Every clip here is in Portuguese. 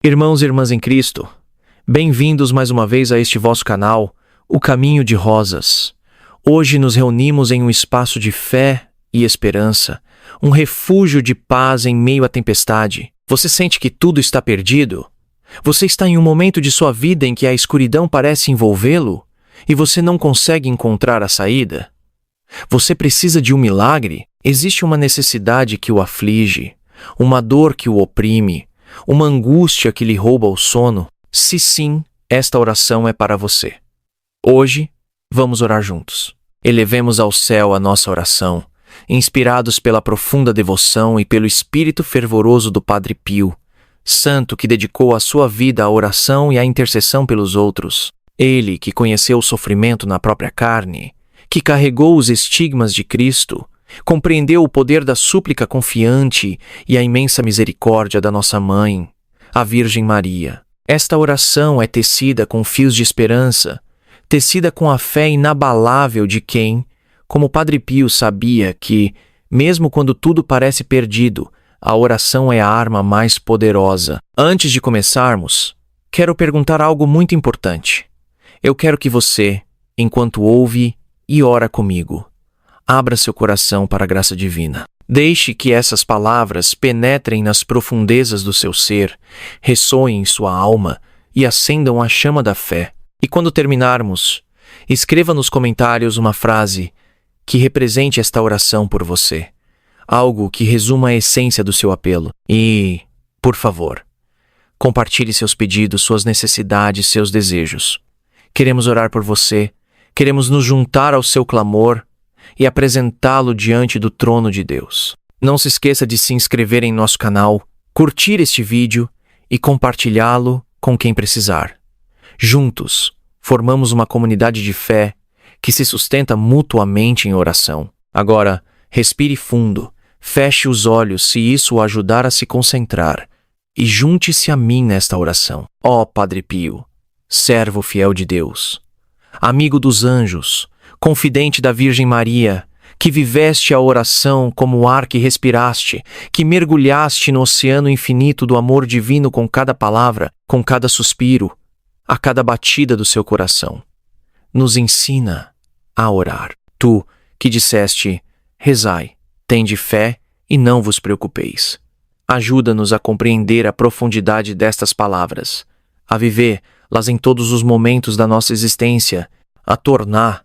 Irmãos e irmãs em Cristo, bem-vindos mais uma vez a este vosso canal, O Caminho de Rosas. Hoje nos reunimos em um espaço de fé e esperança, um refúgio de paz em meio à tempestade. Você sente que tudo está perdido? Você está em um momento de sua vida em que a escuridão parece envolvê-lo e você não consegue encontrar a saída? Você precisa de um milagre? Existe uma necessidade que o aflige, uma dor que o oprime, uma angústia que lhe rouba o sono? Se sim, esta oração é para você. Hoje, vamos orar juntos. Elevemos ao céu a nossa oração, inspirados pela profunda devoção e pelo espírito fervoroso do Padre Pio, santo que dedicou a sua vida à oração e à intercessão pelos outros. Ele que conheceu o sofrimento na própria carne, que carregou os estigmas de Cristo, compreendeu o poder da súplica confiante e a imensa misericórdia da nossa Mãe, a Virgem Maria. Esta oração é tecida com fios de esperança, tecida com a fé inabalável de quem, como Padre Pio, sabia que, mesmo quando tudo parece perdido, a oração é a arma mais poderosa. Antes de começarmos, quero perguntar algo muito importante. Eu quero que você, enquanto ouve e ora comigo, abra seu coração para a graça divina. Deixe que essas palavras penetrem nas profundezas do seu ser, ressoem em sua alma e acendam a chama da fé. E quando terminarmos, escreva nos comentários uma frase que represente esta oração por você. Algo que resuma a essência do seu apelo. E, por favor, compartilhe seus pedidos, suas necessidades, seus desejos. Queremos orar por você, queremos nos juntar ao seu clamor e apresentá-lo diante do trono de Deus. Não se esqueça de se inscrever em nosso canal, curtir este vídeo e compartilhá-lo com quem precisar. Juntos, formamos uma comunidade de fé que se sustenta mutuamente em oração. Agora, respire fundo, feche os olhos se isso o ajudar a se concentrar e junte-se a mim nesta oração. Ó Padre Pio, servo fiel de Deus, amigo dos anjos, confidente da Virgem Maria, que viveste a oração como o ar que respiraste, que mergulhaste no oceano infinito do amor divino com cada palavra, com cada suspiro, a cada batida do seu coração. Nos ensina a orar. Tu, que disseste, rezai, tende fé e não vos preocupeis. Ajuda-nos a compreender a profundidade destas palavras, a vivê-las em todos os momentos da nossa existência, a tornar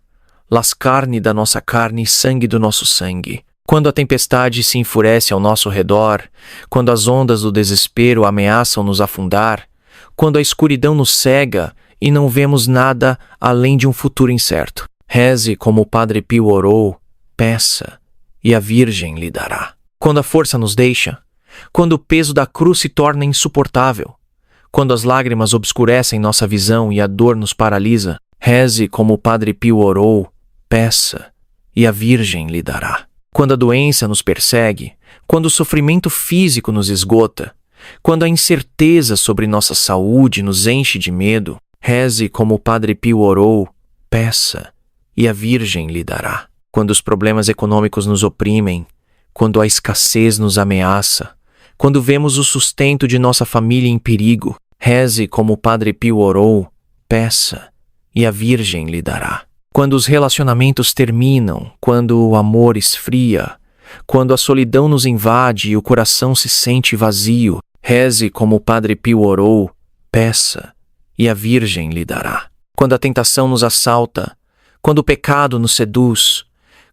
las carne da nossa carne e sangue do nosso sangue. Quando a tempestade se enfurece ao nosso redor, quando as ondas do desespero ameaçam nos afundar, quando a escuridão nos cega e não vemos nada além de um futuro incerto, reze como o Padre Pio orou, peça, e a Virgem lhe dará. Quando a força nos deixa, quando o peso da cruz se torna insuportável, quando as lágrimas obscurecem nossa visão e a dor nos paralisa, reze como o Padre Pio orou, peça, e a Virgem lhe dará. Quando a doença nos persegue, quando o sofrimento físico nos esgota, quando a incerteza sobre nossa saúde nos enche de medo, reze como o Padre Pio orou, peça, e a Virgem lhe dará. Quando os problemas econômicos nos oprimem, quando a escassez nos ameaça, quando vemos o sustento de nossa família em perigo, reze como o Padre Pio orou, peça, e a Virgem lhe dará. Quando os relacionamentos terminam, quando o amor esfria, quando a solidão nos invade e o coração se sente vazio, reze como o Padre Pio orou, peça, e a Virgem lhe dará. Quando a tentação nos assalta, quando o pecado nos seduz,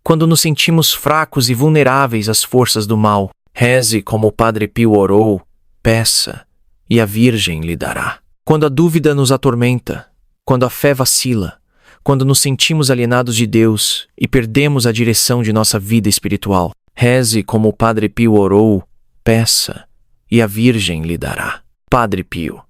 quando nos sentimos fracos e vulneráveis às forças do mal, reze como o Padre Pio orou, peça, e a Virgem lhe dará. Quando a dúvida nos atormenta, quando a fé vacila, quando nos sentimos alienados de Deus e perdemos a direção de nossa vida espiritual, reze como o Padre Pio orou, peça, e a Virgem lhe dará. Padre Pio,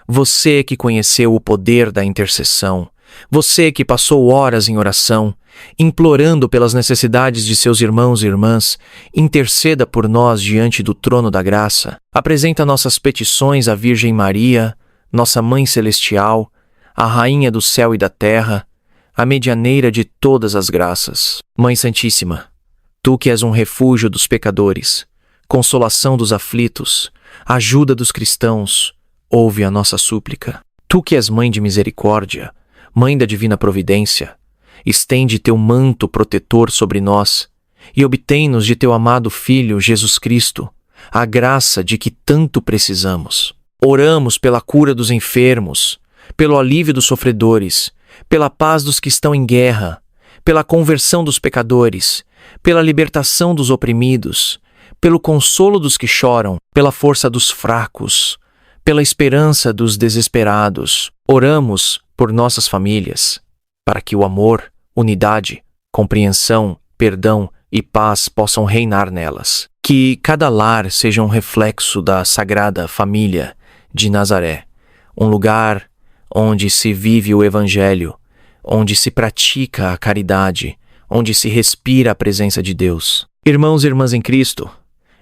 você que conheceu o poder da intercessão, você que passou horas em oração, implorando pelas necessidades de seus irmãos e irmãs, interceda por nós diante do trono da graça. Apresenta nossas petições à Virgem Maria, nossa Mãe Celestial, a Rainha do céu e da terra, a medianeira de todas as graças. Mãe Santíssima, tu que és um refúgio dos pecadores, consolação dos aflitos, ajuda dos cristãos, ouve a nossa súplica. Tu que és mãe de misericórdia, mãe da divina providência, estende teu manto protetor sobre nós e obtém-nos de teu amado Filho, Jesus Cristo, a graça de que tanto precisamos. Oramos pela cura dos enfermos, pelo alívio dos sofredores, pela paz dos que estão em guerra, pela conversão dos pecadores, pela libertação dos oprimidos, pelo consolo dos que choram, pela força dos fracos, pela esperança dos desesperados. Oramos por nossas famílias, para que o amor, unidade, compreensão, perdão e paz possam reinar nelas. Que cada lar seja um reflexo da Sagrada Família de Nazaré, um lugar onde se vive o Evangelho, onde se pratica a caridade, onde se respira a presença de Deus. Irmãos e irmãs em Cristo,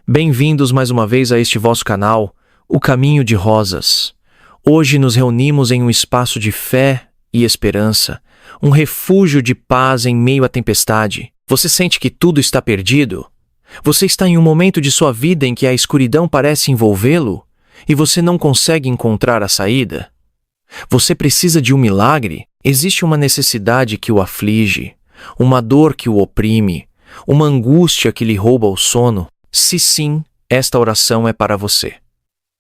bem-vindos mais uma vez a este vosso canal, O Caminho de Rosas. Hoje nos reunimos em um espaço de fé e esperança, um refúgio de paz em meio à tempestade. Você sente que tudo está perdido? Você está em um momento de sua vida em que a escuridão parece envolvê-lo e você não consegue encontrar a saída? Você precisa de um milagre? Existe uma necessidade que o aflige, uma dor que o oprime, uma angústia que lhe rouba o sono? Se sim, esta oração é para você.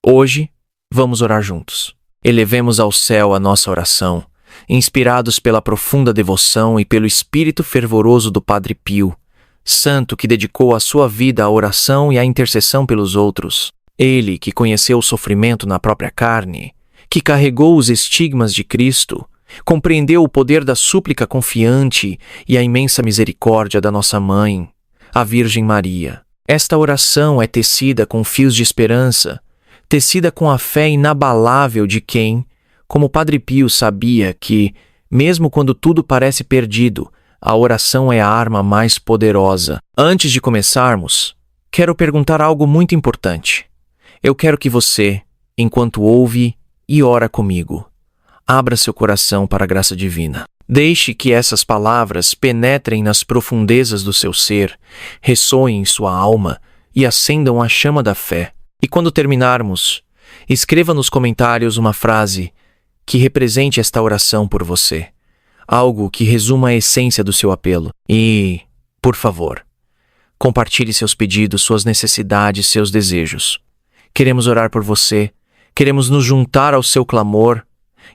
Hoje, vamos orar juntos. Elevemos ao céu a nossa oração, inspirados pela profunda devoção e pelo espírito fervoroso do Padre Pio, santo que dedicou a sua vida à oração e à intercessão pelos outros. Ele que conheceu o sofrimento na própria carne, que carregou os estigmas de Cristo, compreendeu o poder da súplica confiante e a imensa misericórdia da nossa Mãe, a Virgem Maria. Esta oração é tecida com fios de esperança, tecida com a fé inabalável de quem, como Padre Pio, sabia que, mesmo quando tudo parece perdido, a oração é a arma mais poderosa. Antes de começarmos, quero perguntar algo muito importante. Eu quero que você, enquanto ouve e ora comigo, abra seu coração para a graça divina. Deixe que essas palavras penetrem nas profundezas do seu ser, ressoem em sua alma e acendam a chama da fé. E quando terminarmos, escreva nos comentários uma frase que represente esta oração por você. Algo que resuma a essência do seu apelo. E, por favor, compartilhe seus pedidos, suas necessidades, seus desejos. Queremos orar por você, queremos nos juntar ao seu clamor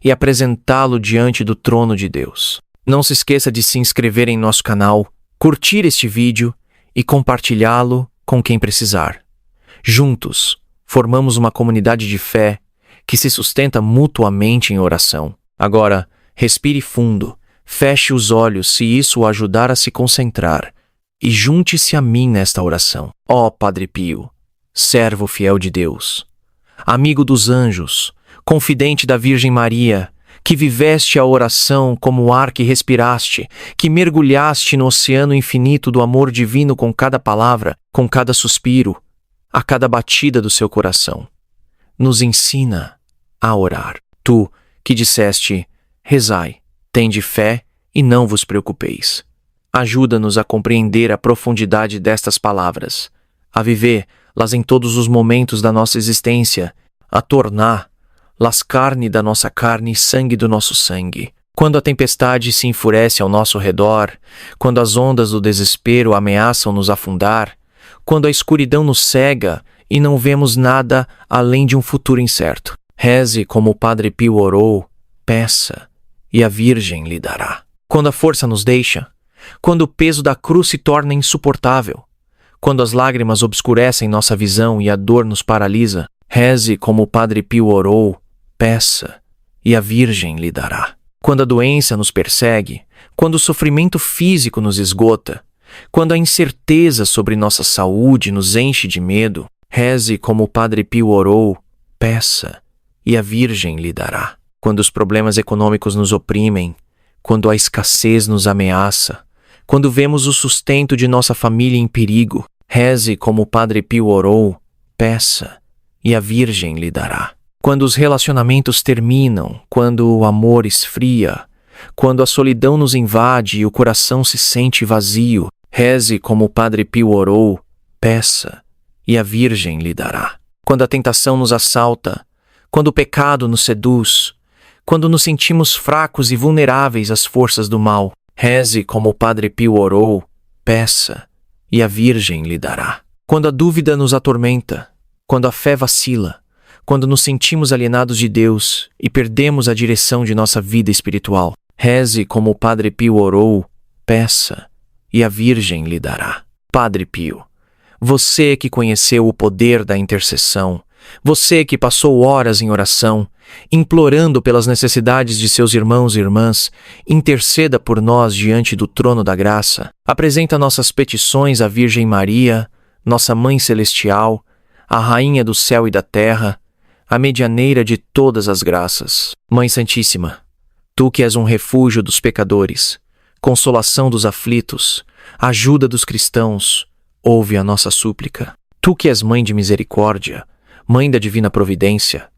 e apresentá-lo diante do trono de Deus. Não se esqueça de se inscrever em nosso canal, curtir este vídeo e compartilhá-lo com quem precisar. Juntos, formamos uma comunidade de fé que se sustenta mutuamente em oração. Agora, respire fundo, feche os olhos se isso o ajudar a se concentrar e junte-se a mim nesta oração. Ó Padre Pio, servo fiel de Deus, amigo dos anjos, confidente da Virgem Maria, que viveste a oração como o ar que respiraste, que mergulhaste no oceano infinito do amor divino com cada palavra, com cada suspiro, a cada batida do seu coração. Nos ensina a orar. Tu, que disseste, rezai, tende fé e não vos preocupeis. Ajuda-nos a compreender a profundidade destas palavras, a vivê-las em todos os momentos da nossa existência, a torná-las carne da nossa carne e sangue do nosso sangue. Quando a tempestade se enfurece ao nosso redor, quando as ondas do desespero ameaçam nos afundar, quando a escuridão nos cega e não vemos nada além de um futuro incerto, reze como o Padre Pio orou, peça, e a Virgem lhe dará. Quando a força nos deixa, quando o peso da cruz se torna insuportável, quando as lágrimas obscurecem nossa visão e a dor nos paralisa, reze como o Padre Pio orou, peça, e a Virgem lhe dará. Quando a doença nos persegue, quando o sofrimento físico nos esgota, quando a incerteza sobre nossa saúde nos enche de medo, reze como o Padre Pio orou, peça, e a Virgem lhe dará. Quando os problemas econômicos nos oprimem, quando a escassez nos ameaça, quando vemos o sustento de nossa família em perigo, reze como o Padre Pio orou, peça, e a Virgem lhe dará. Quando os relacionamentos terminam, quando o amor esfria, quando a solidão nos invade e o coração se sente vazio, reze como o Padre Pio orou, peça, e a Virgem lhe dará. Quando a tentação nos assalta, quando o pecado nos seduz, quando nos sentimos fracos e vulneráveis às forças do mal. Reze como o Padre Pio orou, peça, e a Virgem lhe dará. Quando a dúvida nos atormenta, quando a fé vacila, quando nos sentimos alienados de Deus e perdemos a direção de nossa vida espiritual, reze como o Padre Pio orou, peça, e a Virgem lhe dará. Padre Pio, você que conheceu o poder da intercessão, você que passou horas em oração, implorando pelas necessidades de seus irmãos e irmãs, interceda por nós diante do trono da graça. Apresenta nossas petições à Virgem Maria, nossa Mãe Celestial, a Rainha do céu e da terra, a medianeira de todas as graças. Mãe Santíssima, tu que és um refúgio dos pecadores, consolação dos aflitos, ajuda dos cristãos, ouve a nossa súplica. Tu que és Mãe de misericórdia, Mãe da divina providência,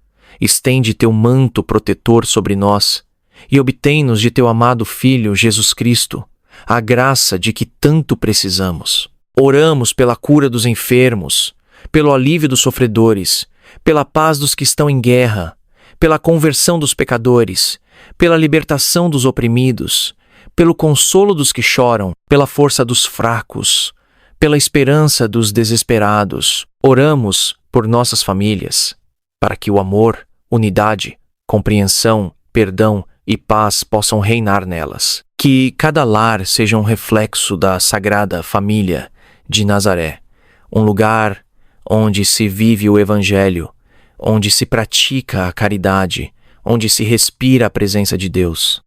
estende teu manto protetor sobre nós e obtém-nos de teu amado Filho, Jesus Cristo, a graça de que tanto precisamos. Oramos pela cura dos enfermos, pelo alívio dos sofredores, pela paz dos que estão em guerra, pela conversão dos pecadores, pela libertação dos oprimidos, pelo consolo dos que choram, pela força dos fracos, pela esperança dos desesperados. Oramos por nossas famílias, para que o amor, unidade, compreensão, perdão e paz possam reinar nelas. Que cada lar seja um reflexo da Sagrada Família de Nazaré, um lugar onde se vive o Evangelho, onde se pratica a caridade, onde se respira a presença de Deus.